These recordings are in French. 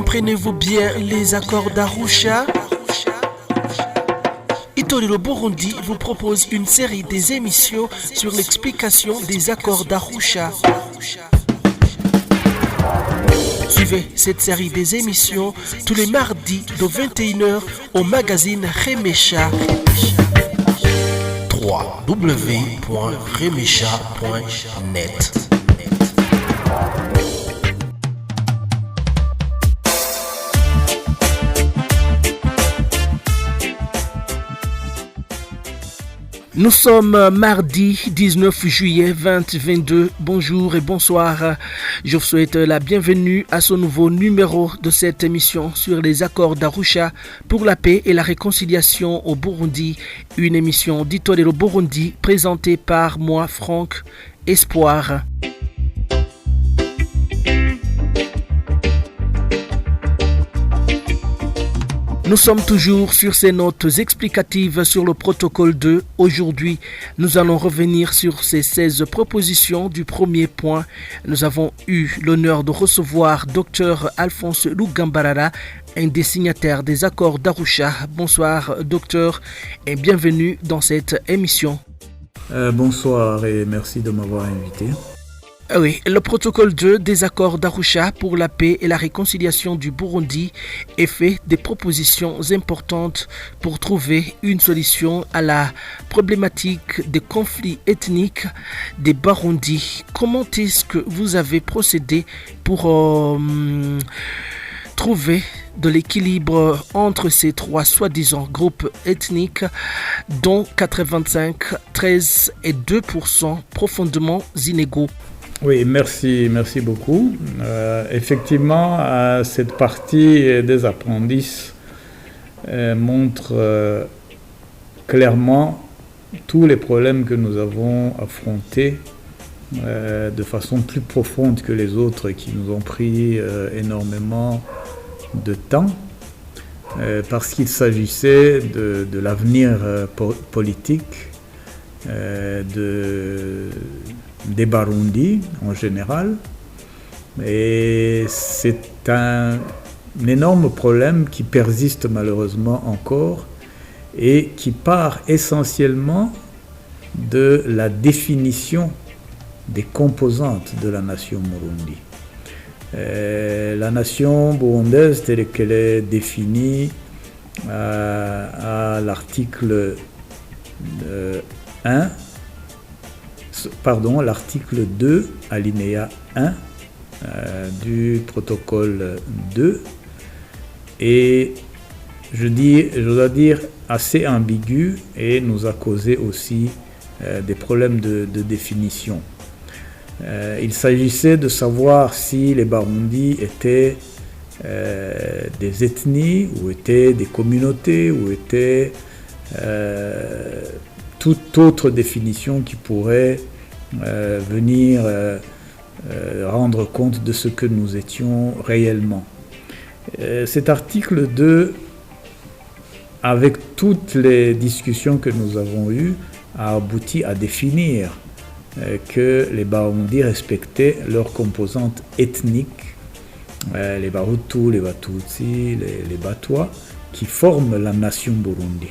Comprenez-vous bien les accords d'Arusha? Itorero Burundi vous propose une série des émissions sur l'explication des accords d'Arusha. Suivez cette série des émissions tous les mardis de 21h au magazine Remesha. www.remesha.net. Nous sommes mardi 19 juillet 2022. Bonjour et bonsoir. Je vous souhaite la bienvenue à ce nouveau numéro de cette émission sur les accords d'Arusha pour la paix et la réconciliation au Burundi. Une émission d'Itorero Burundi présentée par moi, Franck Espoir. Nous sommes toujours sur ces notes explicatives sur le protocole 2. Aujourd'hui, nous allons revenir sur ces 16 propositions du premier point. Nous avons eu l'honneur de recevoir Dr Alphonse Lugambarara, un des signataires des accords d'Arusha. Bonsoir docteur et bienvenue dans cette émission. Bonsoir et merci de m'avoir invité. Oui, le protocole 2 des accords d'Arusha pour la paix et la réconciliation du Burundi est fait des propositions importantes pour trouver une solution à la problématique des conflits ethniques des Burundis. Comment est-ce que vous avez procédé pour trouver de l'équilibre entre ces trois soi-disant groupes ethniques dont 85, 13 et 2% profondément inégaux? Oui, merci beaucoup. Effectivement, cette partie des appendices montre clairement tous les problèmes que nous avons affrontés de façon plus profonde que les autres qui nous ont pris énormément de temps parce qu'il s'agissait de l'avenir politique des Barundi en général, et c'est un énorme problème qui persiste malheureusement encore et qui part essentiellement de la définition des composantes de la nation Burundi. La nation burundaise telle qu'elle est définie à l'article 2, alinéa 1 du protocole 2, et je dois dire assez ambigu et nous a causé aussi des problèmes de définition. Il s'agissait de savoir si les Barundi étaient des ethnies ou étaient des communautés ou étaient toute autre définition qui pourrait venir rendre compte de ce que nous étions réellement. Cet article 2, avec toutes les discussions que nous avons eues, a abouti à définir que les Barundi respectaient leurs composantes ethniques, les Bahutus, les Batutsi, les Batwa, qui forment la nation Burundi.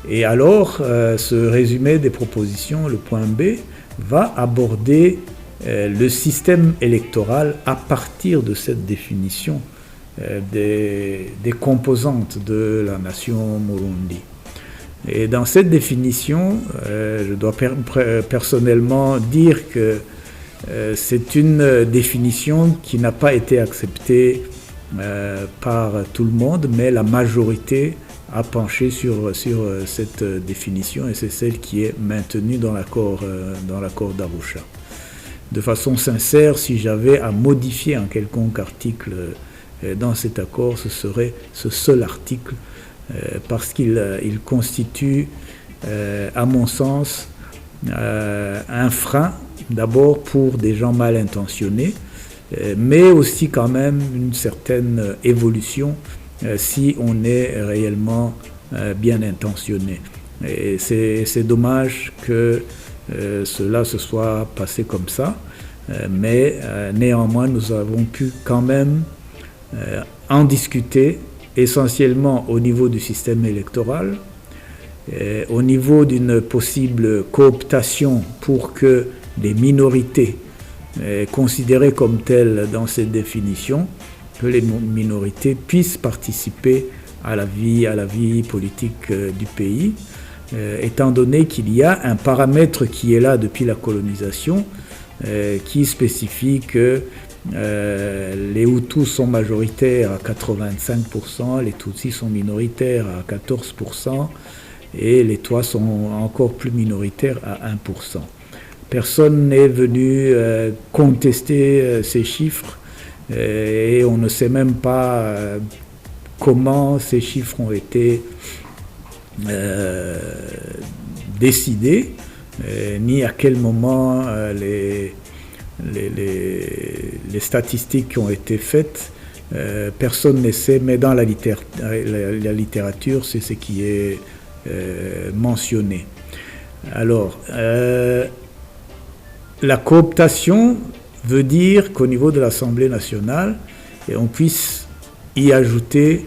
Et alors, ce résumé des propositions, le point B, va aborder le système électoral à partir de cette définition des composantes de la nation Burundi. Et dans cette définition, je dois personnellement dire que c'est une définition qui n'a pas été acceptée par tout le monde, mais la majorité a penché sur cette définition, et c'est celle qui est maintenue dans l'accord d'Arusha. De façon sincère, si j'avais à modifier un quelconque article dans cet accord, ce serait ce seul article, parce qu'il constitue, à mon sens, un frein, d'abord pour des gens mal intentionnés, mais aussi quand même une certaine évolution si on est réellement bien intentionné. Et c'est dommage que cela se soit passé comme ça, mais néanmoins nous avons pu quand même en discuter essentiellement au niveau du système électoral, au niveau d'une possible cooptation pour que les minorités considérées comme telles dans cette définition, que les minorités puissent participer à la vie politique du pays, étant donné qu'il y a un paramètre qui est là depuis la colonisation, qui spécifie que les Hutus sont majoritaires à 85%, les Tutsis sont minoritaires à 14%, et les Twa sont encore plus minoritaires à 1%. Personne n'est venu contester ces chiffres, et on ne sait même pas comment ces chiffres ont été décidés, ni à quel moment les statistiques qui ont été faites, personne ne sait, mais dans la littérature, c'est ce qui est mentionné. Alors, la cooptation veut dire qu'au niveau de l'Assemblée nationale, on puisse y ajouter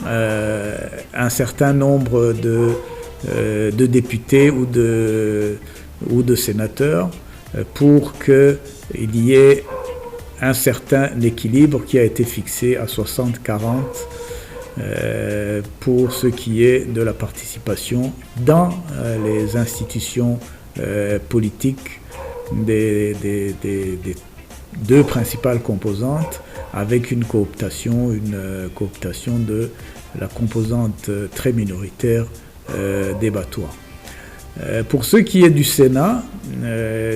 un certain nombre de députés ou de sénateurs pour qu'il y ait un certain équilibre qui a été fixé à 60-40 pour ce qui est de la participation dans les institutions politiques des deux principales composantes, avec une cooptation de la composante très minoritaire des Batois. Pour ce qui est du Sénat,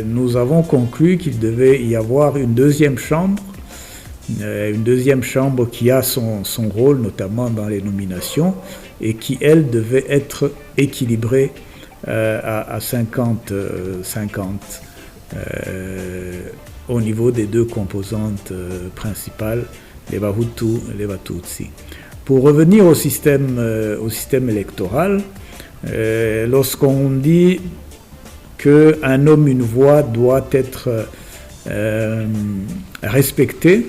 nous avons conclu qu'il devait y avoir une deuxième chambre qui a son rôle, notamment dans les nominations, et qui, elle, devait être équilibrée à 50-50 au niveau des deux composantes principales, les Bahutu et les Batutsi. Pour revenir au système électoral, lorsqu'on dit qu'un homme, une voix doit être respecté,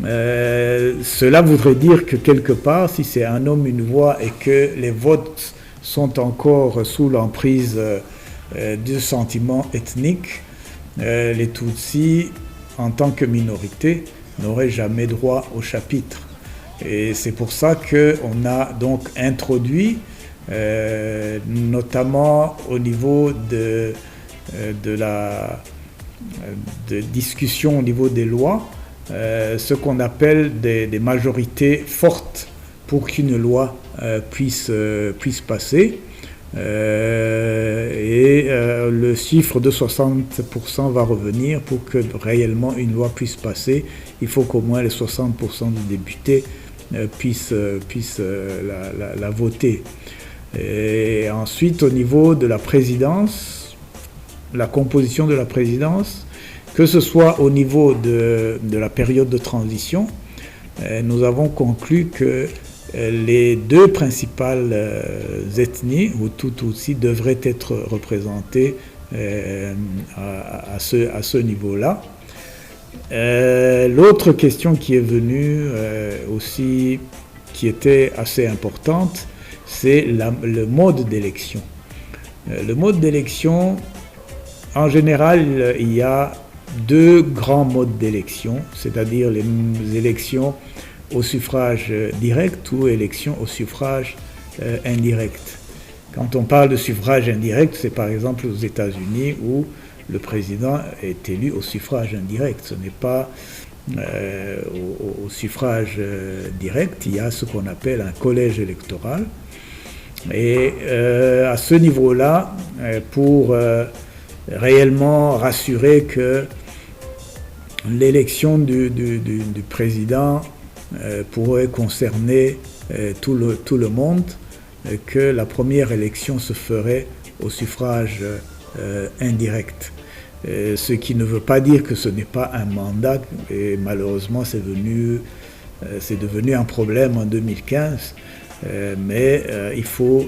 cela voudrait dire que quelque part, si c'est un homme, une voix et que les votes sont encore sous l'emprise du sentiment ethnique, les Tutsis, en tant que minorité, n'auraient jamais droit au chapitre. Et c'est pour ça qu'on a donc introduit, notamment au niveau de discussion au niveau des lois, ce qu'on appelle des majorités fortes pour qu'une loi puisse passer. Le chiffre de 60% va revenir. Pour que réellement une loi puisse passer, il faut qu'au moins les 60% des députés puissent la voter. Et ensuite, au niveau de la présidence, la composition de la présidence, que ce soit au niveau de la période de transition, nous avons conclu que les deux principales ethnies, Hutu, Tutsi, devraient être représentées à ce niveau-là. L'autre question qui est venue aussi, qui était assez importante, c'est le mode d'élection. Le mode d'élection, en général, il y a deux grands modes d'élection, c'est-à-dire les élections au suffrage direct ou élections au suffrage indirect. Quand on parle de suffrage indirect, c'est par exemple aux États-Unis où le président est élu au suffrage indirect. Ce n'est pas au suffrage direct, il y a ce qu'on appelle un collège électoral. Et à ce niveau-là, pour réellement rassurer que l'élection du président pourrait concerner tout le monde, que la première élection se ferait au suffrage indirect. Ce qui ne veut pas dire que ce n'est pas un mandat, et malheureusement c'est devenu un problème en 2015, mais il faut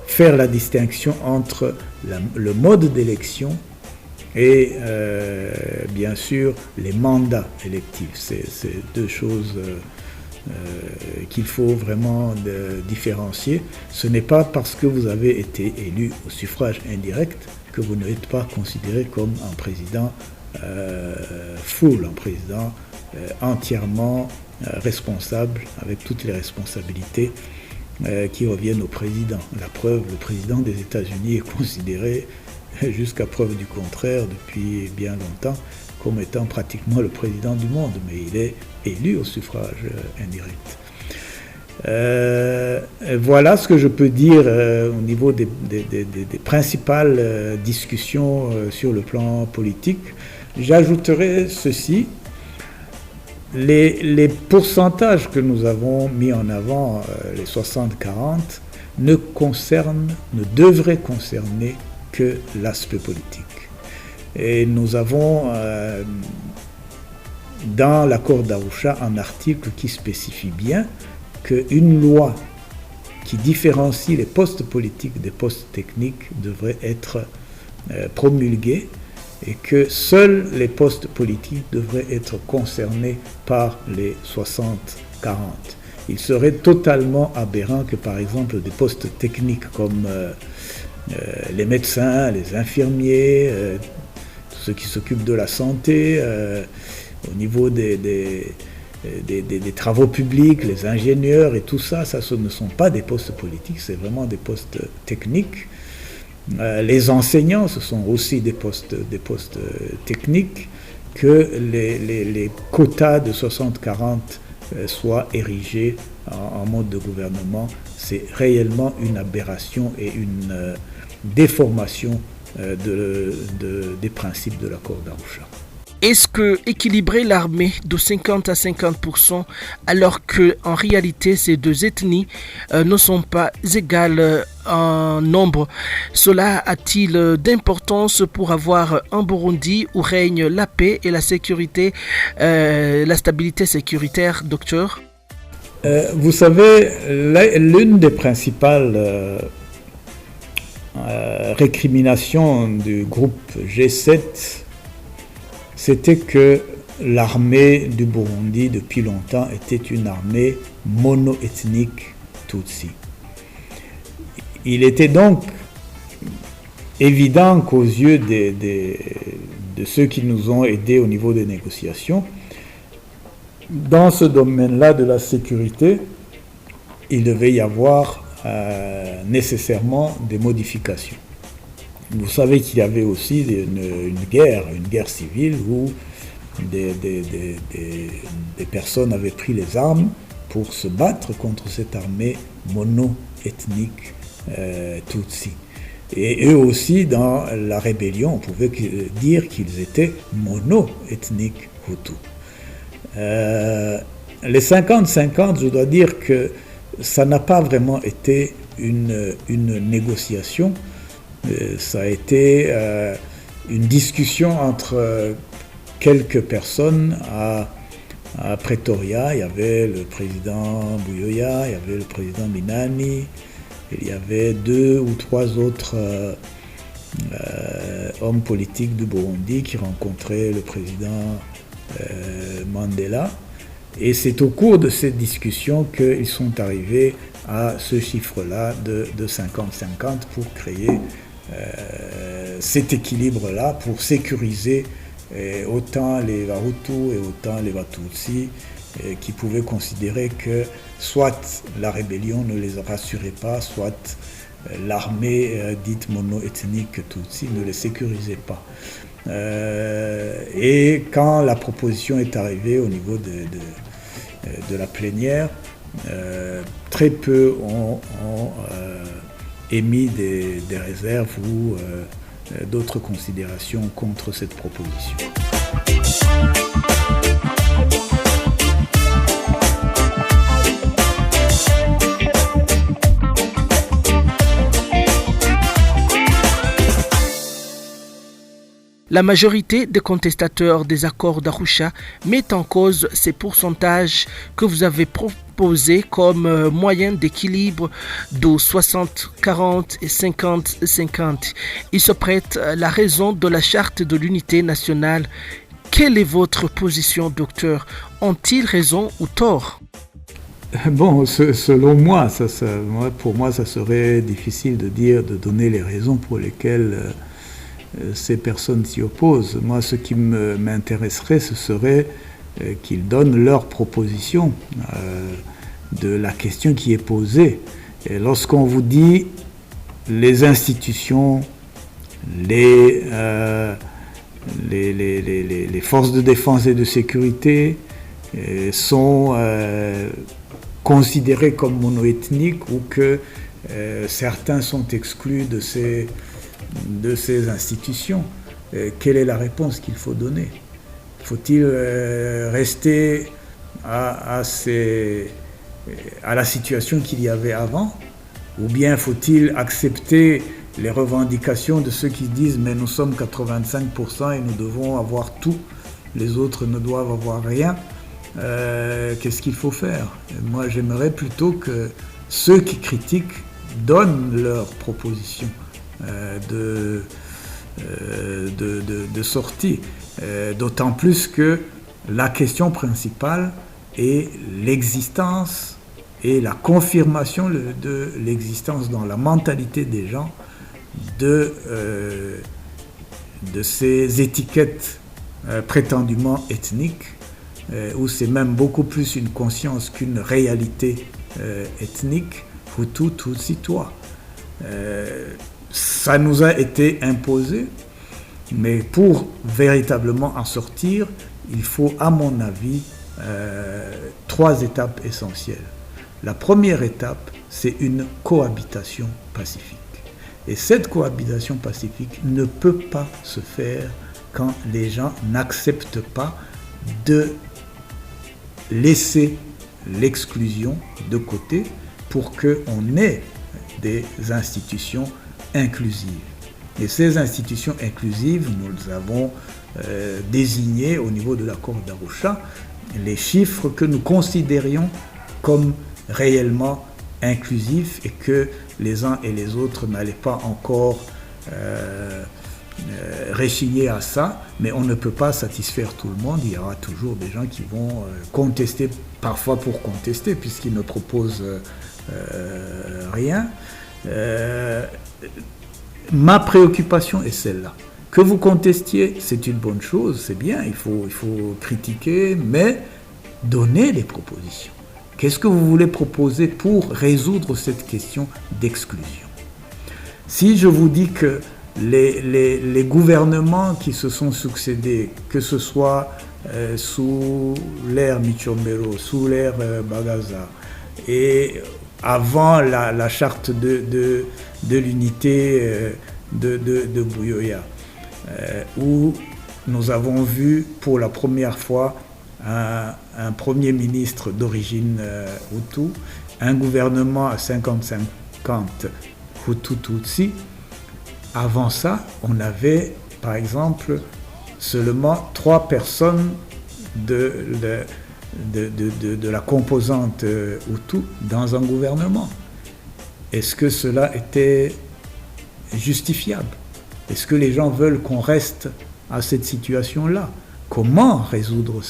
faire la distinction entre le mode d'élection et bien sûr les mandats électifs. C'est deux choses qu'il faut vraiment différencier. Ce n'est pas parce que vous avez été élu au suffrage indirect que vous n'êtes pas considéré comme un président full, un président entièrement responsable, avec toutes les responsabilités qui reviennent au président. La preuve, le président des États-Unis est considéré, jusqu'à preuve du contraire, depuis bien longtemps, comme étant pratiquement le président du monde, mais il est élu au suffrage indirect. Voilà ce que je peux dire au niveau des principales discussions sur le plan politique. J'ajouterai ceci. Les pourcentages que nous avons mis en avant, les 60-40, ne devraient concerner que l'aspect politique. Et nous avons dans l'accord d'Arusha un article qui spécifie bien qu'une loi qui différencie les postes politiques des postes techniques devrait être promulguée et que seuls les postes politiques devraient être concernés par les 60-40. Il serait totalement aberrant que, par exemple, des postes techniques comme les médecins, les infirmiers, tous ceux qui s'occupent de la santé, au niveau des travaux publics, les ingénieurs et tout ça, ce ne sont pas des postes politiques, c'est vraiment des postes techniques. Les enseignants, ce sont aussi des postes techniques, que les quotas de 60-40 soient érigés en mode de gouvernement. C'est réellement une aberration et une déformation des principes de l'accord d'Arusha. Est-ce que équilibrer l'armée de 50 à 50% alors qu'en réalité ces deux ethnies ne sont pas égales en nombre, cela a-t-il d'importance pour avoir un Burundi où règne la paix et la sécurité, la stabilité sécuritaire, docteur? Vous savez, l'une des principales récriminations du groupe G7, c'était que l'armée du Burundi, depuis longtemps, était une armée monoethnique Tutsi. Il était donc évident qu'aux yeux de ceux qui nous ont aidés au niveau des négociations, dans ce domaine-là de la sécurité, il devait y avoir nécessairement des modifications. Vous savez qu'il y avait aussi une guerre civile où des personnes avaient pris les armes pour se battre contre cette armée mono-ethnique Tutsi. Et eux aussi, dans la rébellion, on pouvait dire qu'ils étaient mono-ethniques Hutu. Les 50-50, je dois dire que ça n'a pas vraiment été une négociation. Ça a été une discussion entre quelques personnes à Pretoria. Il y avait le président Buyoya, il y avait le président Minani, il y avait 2 ou 3 autres hommes politiques du Burundi qui rencontraient le président Mandela. Et c'est au cours de cette discussion qu'ils sont arrivés à ce chiffre-là de 50-50 pour créer cet équilibre-là, pour sécuriser autant les Hutus et autant les Tutsi qui pouvaient considérer que soit la rébellion ne les rassurait pas, soit l'armée dite mono-ethnique Tutsi ne les sécurisait pas. Et quand la proposition est arrivée au niveau de la plénière, très peu ont émis des réserves ou d'autres considérations contre cette proposition. La majorité des contestataires des accords d'Arusha met en cause ces pourcentages que vous avez proposés comme moyen d'équilibre de 60-40 et 50-50. Ils se prêtent la raison de la charte de l'unité nationale. Quelle est votre position, docteur? Ont-ils raison ou tort? Bon, selon moi, pour moi, ça serait difficile de donner les raisons pour lesquelles ces personnes s'y opposent. Moi, ce qui m'intéresserait, ce serait qu'ils donnent leur proposition de la question qui est posée. Et lorsqu'on vous dit les institutions, les forces de défense et de sécurité sont considérés comme monoethniques ou que certains sont exclus de ces institutions. Quelle est la réponse qu'il faut donner? Faut-il rester à la situation qu'il y avait avant? Ou bien faut-il accepter les revendications de ceux qui disent « mais nous sommes 85% et nous devons avoir tout, les autres ne doivent avoir rien ». Qu'est-ce qu'il faut faire? Moi, j'aimerais plutôt que ceux qui critiquent donnent leurs propositions de sortie. D'autant plus que la question principale est l'existence et la confirmation de l'existence dans la mentalité des gens de ces étiquettes prétendument ethniques, où c'est même beaucoup plus une conscience qu'une réalité ethnique, Hutu, Tutsi, Twa. Ça nous a été imposé, mais pour véritablement en sortir, il faut, à mon avis, 3 étapes essentielles. La première étape, c'est une cohabitation pacifique. Et cette cohabitation pacifique ne peut pas se faire quand les gens n'acceptent pas de laisser l'exclusion de côté pour qu'on ait des institutions inclusives. Et ces institutions inclusives, nous les avons désignées au niveau de l'accord d'Arusha, les chiffres que nous considérions comme réellement inclusifs et que les uns et les autres n'allaient pas encore réchigner à ça, mais on ne peut pas satisfaire tout le monde. Il y aura toujours des gens qui vont contester, parfois pour contester, puisqu'ils ne proposent rien. Ma préoccupation est celle-là. Que vous contestiez, c'est une bonne chose, c'est bien, il faut critiquer, mais donnez des propositions. Qu'est-ce que vous voulez proposer pour résoudre cette question d'exclusion? Si je vous dis que les gouvernements qui se sont succédés, que ce soit sous l'ère Michombero, sous l'ère Bagaza, et avant la charte de l'unité de Buyoya, où nous avons vu pour la première fois un premier ministre d'origine Hutu, un gouvernement à 50-50 Hutu-Tutsi. Avant ça, on avait, par exemple, seulement 3 personnes de la composante Hutu dans un gouvernement. Est-ce que cela était justifiable? Est-ce que les gens veulent qu'on reste à cette situation-là? Comment résoudre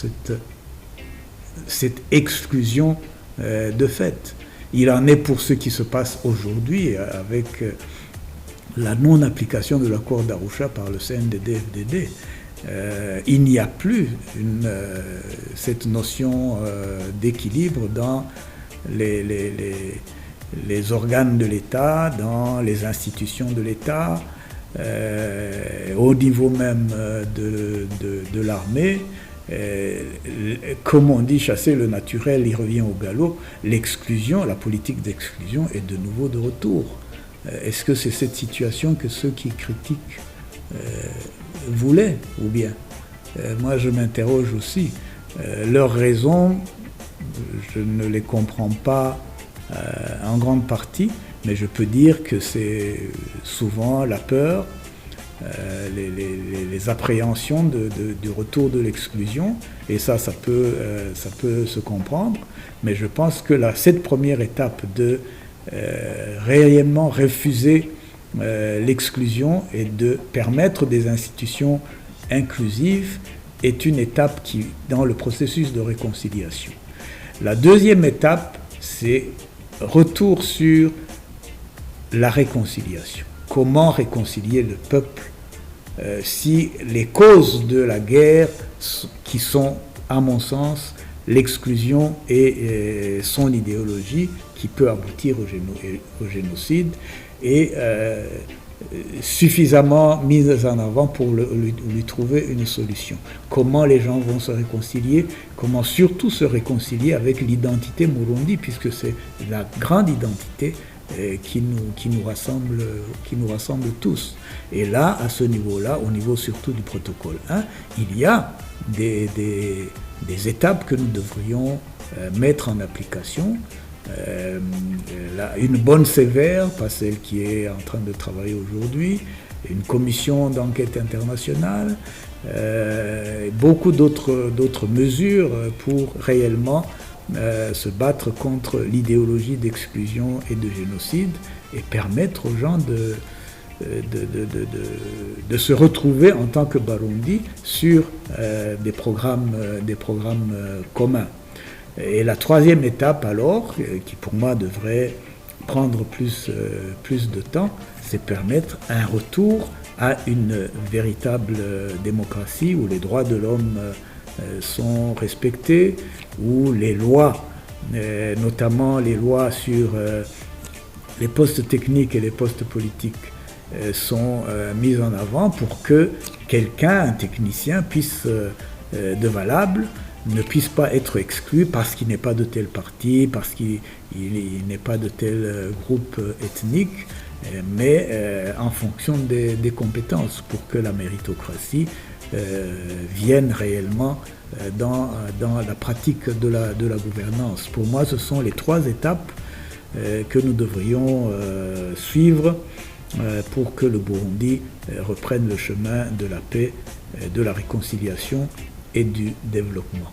cette exclusion de fait? Il en est pour ce qui se passe aujourd'hui avec la non-application de l'accord d'Arusha par le CNDD-FDD. Il n'y a plus cette notion d'équilibre dans les organes de l'État, dans les institutions de l'État, au niveau même de l'armée. Comme on dit, chasser le naturel, il revient au galop. L'exclusion, la politique d'exclusion est de nouveau de retour. Est-ce que c'est cette situation que ceux qui critiquent voulaient, ou bien moi je m'interroge aussi. Leurs raisons, je ne les comprends pas en grande partie, mais je peux dire que c'est souvent la peur, les appréhensions du retour de l'exclusion, et ça peut se comprendre, mais je pense que cette première étape de réellement refuser l'exclusion et de permettre des institutions inclusives est une étape qui, dans le processus de réconciliation. La deuxième étape, c'est retour sur la réconciliation. Comment réconcilier le peuple si les causes de la guerre, qui sont, à mon sens, l'exclusion et son idéologie, qui peut aboutir au génocide, est suffisamment mise en avant pour lui trouver une solution. Comment les gens vont se réconcilier, comment surtout se réconcilier avec l'identité Murundi, puisque c'est la grande identité qui nous rassemble tous. Et là, à ce niveau-là, au niveau surtout du protocole 1, il y a des étapes que nous devrions mettre en application. Une bonne sévère, pas celle qui est en train de travailler aujourd'hui, une commission d'enquête internationale, beaucoup d'autres mesures pour réellement se battre contre l'idéologie d'exclusion et de génocide et permettre aux gens de se retrouver en tant que Barundi sur des programmes communs. Et la troisième étape alors, qui pour moi devrait prendre plus de temps, c'est permettre un retour à une véritable démocratie où les droits de l'homme sont respectés, où les lois, notamment les lois sur les postes techniques et les postes politiques, sont mises en avant pour que un technicien de valable, ne puisse pas être exclu parce qu'il n'est pas de tel parti, parce qu'il n'est pas de tel groupe ethnique, mais en fonction des compétences, pour que la méritocratie vienne réellement dans la pratique de la gouvernance. Pour moi, ce sont les trois étapes que nous devrions suivre pour que le Burundi reprenne le chemin de la paix, de la réconciliation et du développement.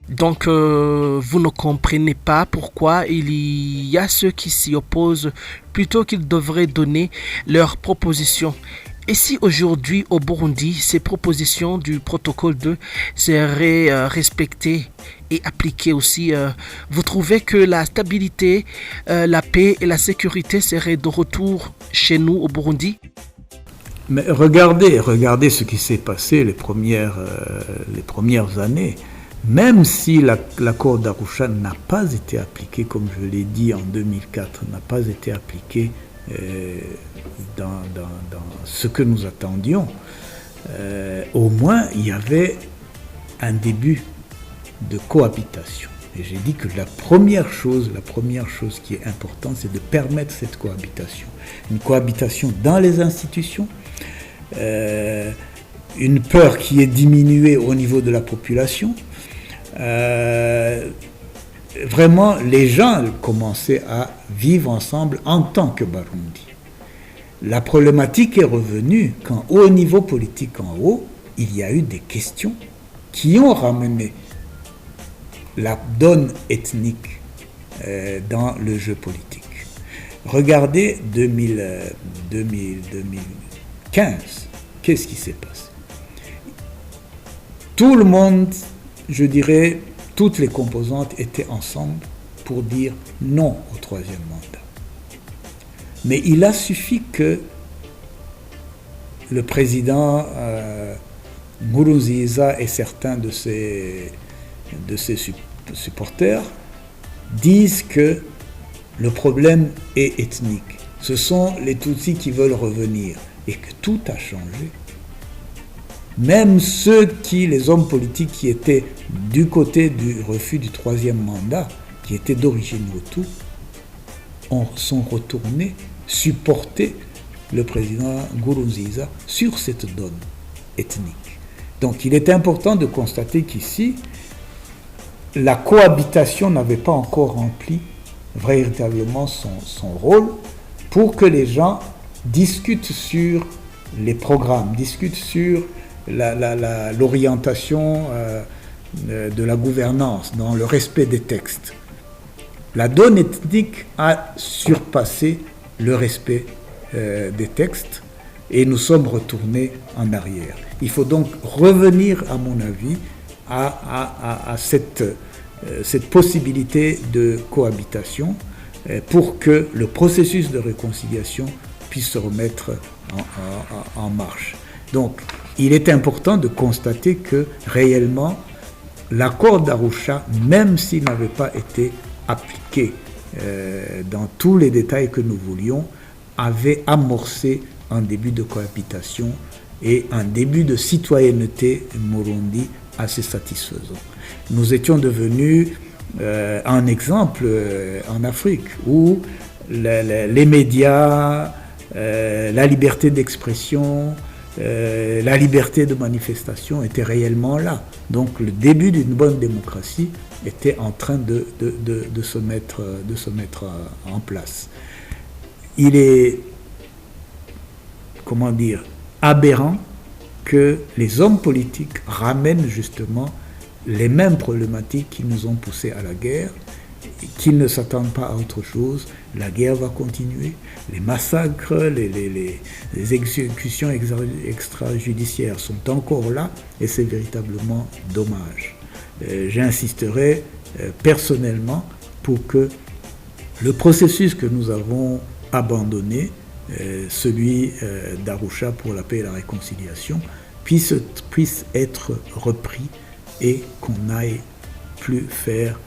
Donc, vous ne comprenez pas pourquoi il y a ceux qui s'y opposent plutôt qu'ils devraient donner leurs propositions. Et si aujourd'hui au Burundi, ces propositions du protocole 2 seraient respectées et appliquées aussi, vous trouvez que la stabilité, la paix et la sécurité seraient de retour chez nous au Burundi ? Mais regardez ce qui s'est passé les premières années. Même si l'accord d'Arusha n'a pas été appliqué, comme je l'ai dit en 2004, n'a pas été appliqué dans ce que nous attendions, au moins il y avait un début de cohabitation. Et j'ai dit que la première chose qui est importante, c'est de permettre cette cohabitation. Une cohabitation dans les institutions, une peur qui est diminuée au niveau de la population. Vraiment, les gens commençaient à vivre ensemble en tant que Barundi. La problématique est revenue quand, au niveau politique en haut, il y a eu des questions qui ont ramené la donne ethnique dans le jeu politique. Regardez 2015, qu'est-ce qui s'est passé? Tout le monde, je dirais, toutes les composantes étaient ensemble pour dire non au troisième mandat. Mais il a suffi que le président Nkurunziza et certains de ses supporters disent que le problème est ethnique. Ce sont les Tutsis qui veulent revenir et que tout a changé. Même les hommes politiques qui étaient du côté du refus du troisième mandat, qui étaient d'origine Hutu, sont retournés supporter le président Nkurunziza sur cette donne ethnique. Donc il est important de constater qu'ici, la cohabitation n'avait pas encore rempli véritablement son rôle pour que les gens discutent sur les programmes, discutent sur l'orientation de la gouvernance, dans le respect des textes. La donne ethnique a surpassé le respect des textes et nous sommes retournés en arrière. Il faut donc revenir, à mon avis, à cette possibilité de cohabitation pour que le processus de réconciliation puisse se remettre en marche. Donc, il est important de constater que réellement, l'accord d'Arusha, même s'il n'avait pas été appliqué dans tous les détails que nous voulions, avait amorcé un début de cohabitation et un début de citoyenneté Murundi assez satisfaisant. Nous étions devenus un exemple en Afrique où les médias, la liberté d'expression, la liberté de manifestation étaient réellement là. Donc le début d'une bonne démocratie était en train de se mettre en place. Il est, aberrant que les hommes politiques ramènent justement les mêmes problématiques qui nous ont poussés à la guerre, qu'ils ne s'attendent pas à autre chose. La guerre va continuer, les massacres, les exécutions extrajudiciaires sont encore là et c'est véritablement dommage. J'insisterai personnellement pour que le processus que nous avons abandonné, celui d'Arusha pour la paix et la réconciliation, puisse être repris et qu'on n'aille plus faire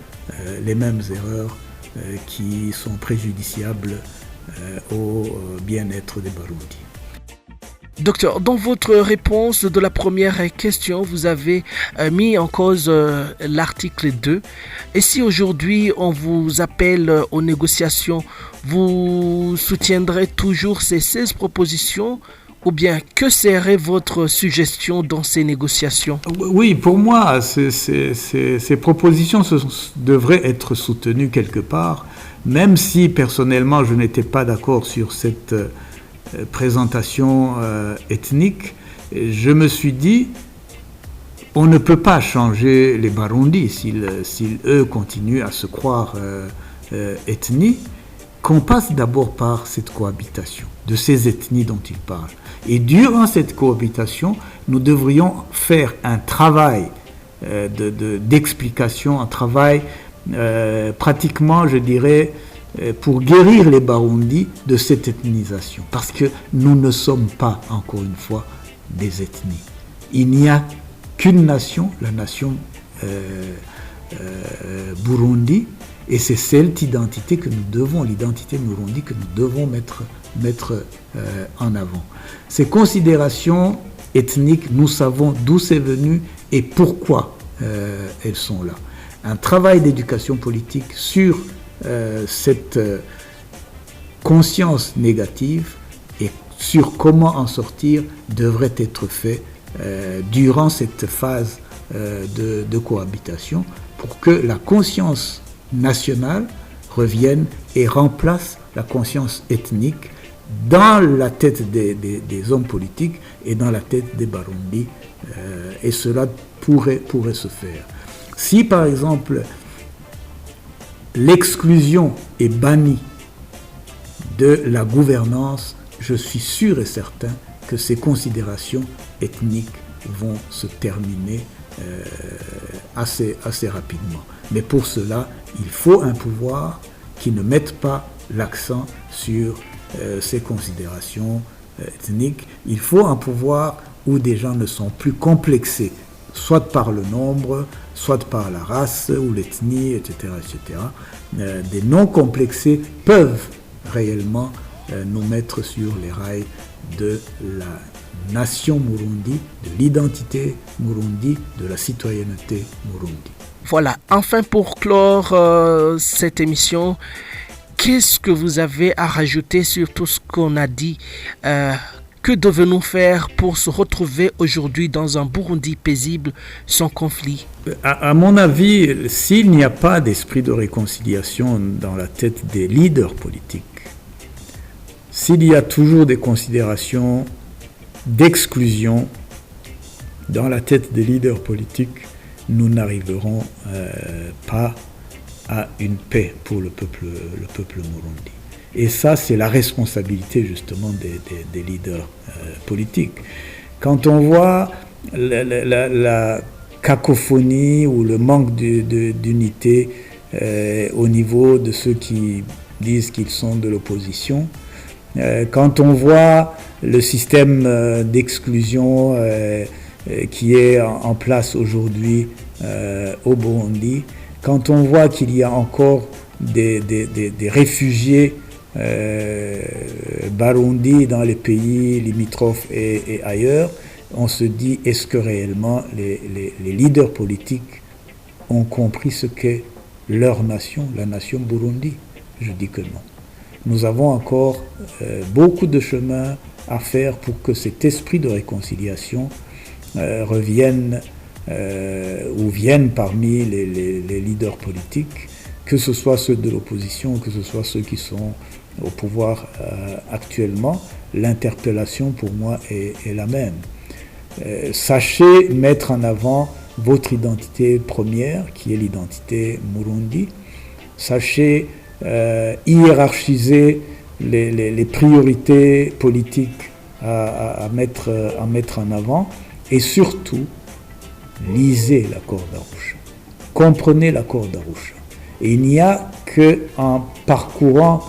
les mêmes erreurs qui sont préjudiciables au bien-être des Barundi. Docteur, dans votre réponse de la première question, vous avez mis en cause l'article 2. Et si aujourd'hui on vous appelle aux négociations, vous soutiendrez toujours ces 16 propositions ou bien que serait votre suggestion dans ces négociations? Oui, pour moi, ces propositions devraient être soutenues quelque part, même si personnellement je n'étais pas d'accord sur cette présentation ethnique. Je me suis dit, on ne peut pas changer les Barundi s'ils eux continuent à se croire ethnies, qu'on passe d'abord par cette cohabitation de ces ethnies dont ils parlent. Et durant cette cohabitation, nous devrions faire un travail d'explication, un travail pratiquement, je dirais, pour guérir les Barundi de cette ethnisation. Parce que nous ne sommes pas, encore une fois, des ethnies. Il n'y a qu'une nation, la nation Burundi, et c'est cette identité que nous devons, l'identité Murundi que nous devons mettre en avant. Ces considérations ethniques, nous savons d'où c'est venu et pourquoi elles sont là. Un travail d'éducation politique sur cette conscience négative et sur comment en sortir devrait être fait durant cette phase de cohabitation pour que la conscience nationale revienne et remplace la conscience ethnique dans la tête des hommes politiques et dans la tête des Barundi, et cela pourrait se faire. Si par exemple l'exclusion est bannie de la gouvernance, je suis sûr et certain que ces considérations ethniques vont se terminer assez rapidement. Mais pour cela, il faut un pouvoir qui ne mette pas l'accent sur ces considérations ethniques. Il faut un pouvoir où des gens ne sont plus complexés, soit par le nombre, soit par la race ou l'ethnie, etc., etc. Des non-complexés peuvent réellement nous mettre sur les rails de la nation Murundi, de l'identité Murundi, de la citoyenneté Murundi. Voilà, enfin pour clore cette émission, qu'est-ce que vous avez à rajouter sur tout ce qu'on a dit? Que devons-nous faire pour se retrouver aujourd'hui dans un Burundi paisible, sans conflit? À mon avis, s'il n'y a pas d'esprit de réconciliation dans la tête des leaders politiques, s'il y a toujours des considérations d'exclusion dans la tête des leaders politiques, nous n'arriverons pas à une paix pour le peuple burundi. Et ça, c'est la responsabilité justement des leaders politiques. Quand on voit la cacophonie ou le manque d'unité au niveau de ceux qui disent qu'ils sont de l'opposition, quand on voit le système d'exclusion qui est en place aujourd'hui au Burundi, quand on voit qu'il y a encore des réfugiés Barundi dans les pays limitrophes et ailleurs, on se dit, est-ce que réellement les leaders politiques ont compris ce qu'est leur nation, la nation Burundi? Je dis que non. Nous avons encore beaucoup de chemin à faire pour que cet esprit de réconciliation revienne ou vienne parmi les leaders politiques, que ce soit ceux de l'opposition, que ce soit ceux qui sont au pouvoir actuellement. L'interpellation pour moi est la même. Sachez mettre en avant votre identité première, qui est l'identité Murundi. Sachez hiérarchiser les priorités politiques à mettre en avant, et surtout, lisez l'accord d'Arusha. Comprenez l'accord d'Arusha. Et il n'y a qu'en parcourant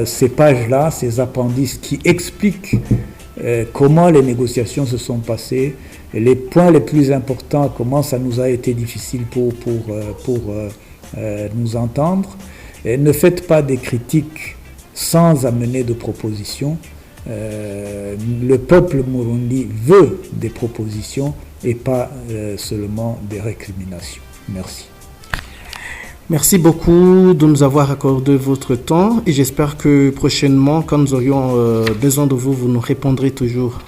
ces pages-là, ces appendices qui expliquent comment les négociations se sont passées, les points les plus importants, comment ça nous a été difficile pour nous entendre. Et ne faites pas des critiques sans amener de propositions. Le peuple murundi veut des propositions et pas seulement des récriminations. Merci. Merci beaucoup de nous avoir accordé votre temps et j'espère que prochainement, quand nous aurions besoin de vous, vous nous répondrez toujours.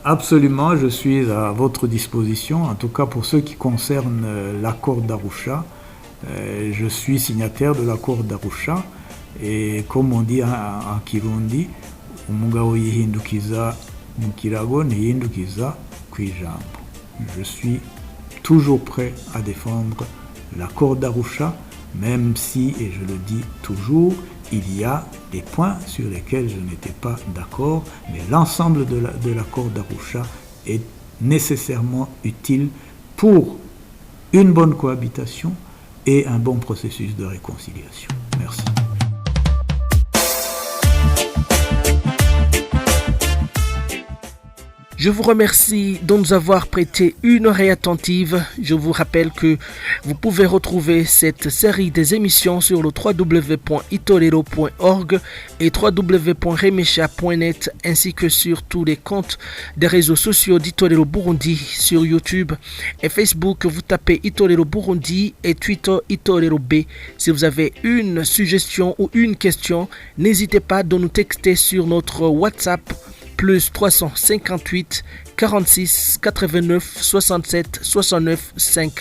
Absolument, je suis à votre disposition. En tout cas, pour ce qui concerne l'accord d'Arusha, je suis signataire de l'accord d'Arusha et comme on dit en Kirundi, umugabo yihindukiza mu kirago ntiyihindukiza kw'ijambo. Je suis toujours prêt à défendre l'accord d'Arusha, même si, et je le dis toujours, il y a des points sur lesquels je n'étais pas d'accord, mais l'ensemble de l'accord d'Arusha est nécessairement utile pour une bonne cohabitation et un bon processus de réconciliation. Merci. Je vous remercie de nous avoir prêté une oreille attentive. Je vous rappelle que vous pouvez retrouver cette série des émissions sur le www.itorero.org et www.remesha.net ainsi que sur tous les comptes des réseaux sociaux d'Itorero Burundi sur YouTube et Facebook. Vous tapez Itorero Burundi et Twitter Itorero B. Si vous avez une suggestion ou une question, n'hésitez pas de nous texter sur notre WhatsApp plus 358 46 89 67 69 5.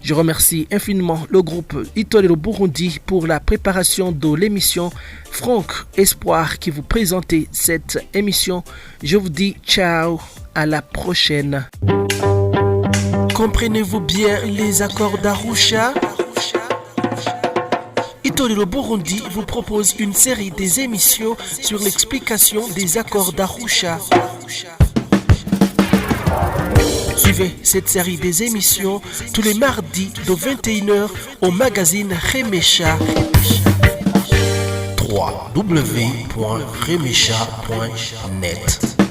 Je remercie infiniment le groupe Itorero Burundi pour la préparation de l'émission. Franck Espoir qui vous présentait cette émission. Je vous dis ciao, à la prochaine. Comprenez-vous bien les accords d'Arusha? Itorero Burundi vous propose une série des émissions sur l'explication des accords d'Arusha. Suivez cette série des émissions tous les mardis de 21h au magazine Remesha. www.remesha.net